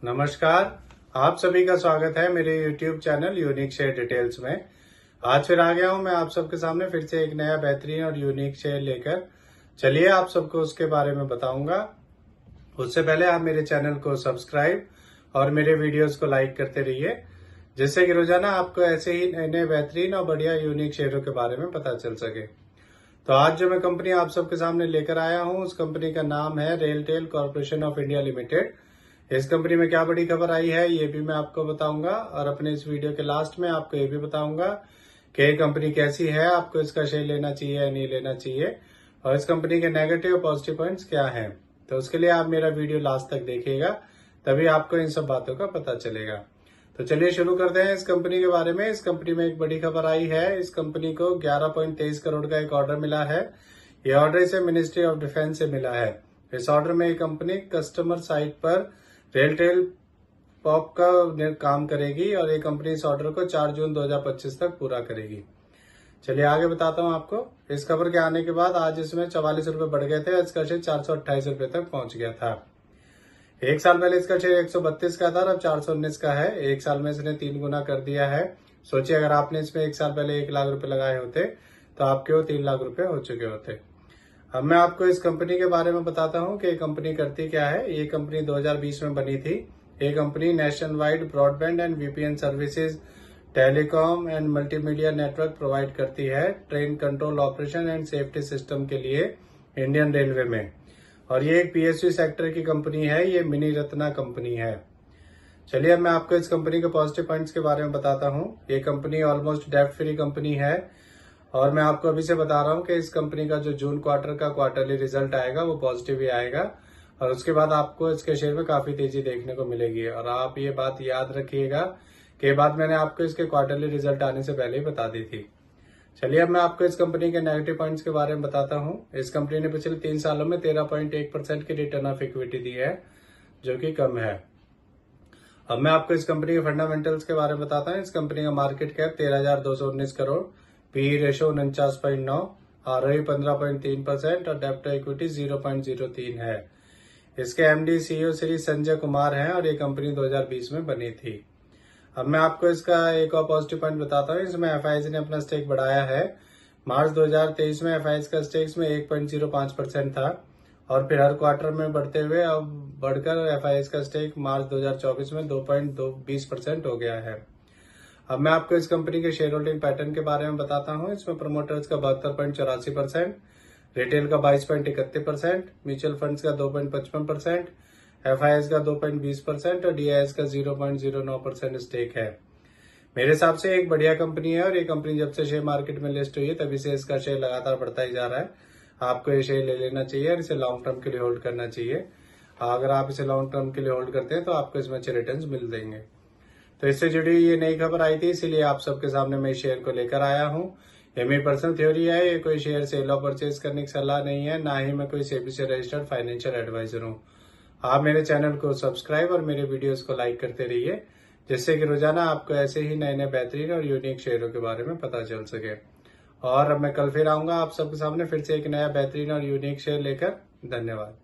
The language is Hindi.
नमस्कार। आप सभी का स्वागत है मेरे YouTube channel unique share details में। आज फिर आ गया हूं मैं आप सबके सामने फिर से एक नया बेहतरीन और यूनिक शेयर लेकर। चलिए आप सबको उसके बारे में बताऊंगा। उससे पहले आप मेरे चैनल को सब्सक्राइब और मेरे वीडियोस को लाइक करते रहिए, जिससे कि रोजाना आपको ऐसे ही नए नए बेहतरीन और बढ़िया यूनिक शेयरों के बारे में पता चल सके। तो आज जो मैं कंपनी आप सबके सामने लेकर आया हूं, उस कंपनी का नाम है RailTel corporation of India limited. इस कंपनी में क्या बड़ी खबर आई है ये भी मैं आपको बताऊंगा, और अपने इस वीडियो के लास्ट में आपको ये भी बताऊंगा कि ये कंपनी कैसी है, आपको इसका शेयर लेना चाहिए या नहीं लेना चाहिए, और इस कंपनी के नेगेटिव और पॉजिटिव पॉइंट्स क्या हैं। तो उसके लिए आप मेरा वीडियो लास्ट तक देखिएगा, तभी आपको इन सब बातों का पता चलेगा। तो चलिए शुरू करते हैं इस कंपनी के बारे में। इस कंपनी में एक बड़ी खबर आई है। इस कंपनी को 11.23 करोड़ का एक ऑर्डर मिला है। ये ऑर्डर इसे मिनिस्ट्री ऑफ डिफेंस से मिला है। इस ऑर्डर में ये कंपनी कस्टमर साइट पर रेलटेल पॉप का काम करेगी, और ये कंपनी इस ऑर्डर को 4 जून 2025 तक पूरा करेगी। चलिए आगे बताता हूँ आपको। इस खबर के आने के बाद आज इसमें 44 रुपए बढ़ गए थे, इसका शेयर 428 रुपए तक पहुंच गया था। एक साल पहले इसका शेयर 132 का था, अब 419 का है। एक साल में इसने 3 गुना कर दिया है। सोचिए अगर आपने इसमें एक साल पहले 1 लाख रुपए लगाए होते तो आपके वो 3 लाख रुपए हो चुके होते। अब मैं आपको इस कंपनी के बारे में बताता हूँ कि ये कंपनी करती क्या है। ये कंपनी 2020 में बनी थी। ये company national wide broadband and VPN services, telecom and multimedia network provide करती है train control operation and safety system के लिए इंडियन रेलवे में। और ये एक पीएसयू सेक्टर की कंपनी है। ये मिनी रत्ना कंपनी है। चलिए अब मैं आपको इस कंपनी के पॉजिटिव पॉइंट्स के बारे में बताता हूँ। ये कंपनी ऑलमोस्ट डेब्ट फ्री कंपनी है, और मैं आपको अभी से बता रहा हूँ कि इस कंपनी का जो जून क्वार्टर का क्वार्टरली रिजल्ट आएगा वो पॉजिटिव ही आएगा, और उसके बाद आपको इसके शेयर में काफी तेजी देखने को मिलेगी। और आप ये बात याद रखिएगा कि ये बात मैंने आपको इसके क्वार्टरली रिजल्ट आने से पहले ही बता दी थी। चलिए अब मैं आपको इस कंपनी के नेगेटिव पॉइंट्स के बारे में बताता हूँ। इस कंपनी ने पिछले 3 सालों में 13.1% की रिटर्न ऑफ इक्विटी दी है, जो कि कम है। अब मैं आपको इस कंपनी के फंडामेंटल्स के बारे में बताता हूँ। इस कंपनी का market cap 13,219 crore, PE ratio 49.9, ROE 15.3% और डेब्ट टू इक्विटी 0.03 है। इसके एमडी सीईओ श्री संजय कुमार हैं, और ये कंपनी 2020 में बनी थी। अब मैं आपको इसका एक और पॉजिटिव पॉइंट बताता हूँ। इसमें एफआईजी ने अपना स्टेक बढ़ाया है। मार्च 2023 में एफआईजी का स्टेक में 1.05% था, और फिर हर क्वार्टर में बढ़ते हुए अब बढ़कर एफआईजी का स्टेक मार्च 2024 में 2.20% हो गया है। अब मैं आपको इस कंपनी के शेयर होल्डिंग पैटर्न के बारे में बताता हूँ। इसमें प्रोमोटर्स का 72.84%, रिटेल का 22.31%, म्यूचुअल फंड्स का 2.55%, एफआईएस का 2.20% और डीआईएस का 0.09% स्टेक है। मेरे हिसाब से एक बढ़िया कंपनी है, और ये कंपनी जब से शेयर मार्केट में लिस्ट हुई है तभी से इसका शेयर लगातार बढ़ता ही जा रहा है। आपको ये शेयर ले लेना चाहिए और इसे लॉन्ग टर्म के लिए होल्ड करना चाहिए। अगर आप इसे लॉन्ग टर्म के लिए होल्ड करते हैं तो आपको इसमें अच्छे रिटर्न मिल देंगे। तो इससे जुड़ी ये नई खबर आई थी, इसीलिए आप सबके सामने मैं शेयर को लेकर आया हूँ। ये मेरी पर्सनल थ्योरी है। ये कोई शेयर सेल और परचेज करने की सलाह नहीं है, ना ही मैं कोई सेबी से रजिस्टर्ड फाइनेंशियल एडवाइजर हूँ। आप मेरे चैनल को सब्सक्राइब और मेरे वीडियोस को लाइक करते रहिए, जिससे कि रोजाना आपको ऐसे ही नए नए बेहतरीन और यूनिक शेयरों के बारे में पता चल सके। और अब मैं कल फिर आऊंगा आप सबके सामने फिर से एक नया बेहतरीन और यूनिक शेयर लेकर। धन्यवाद।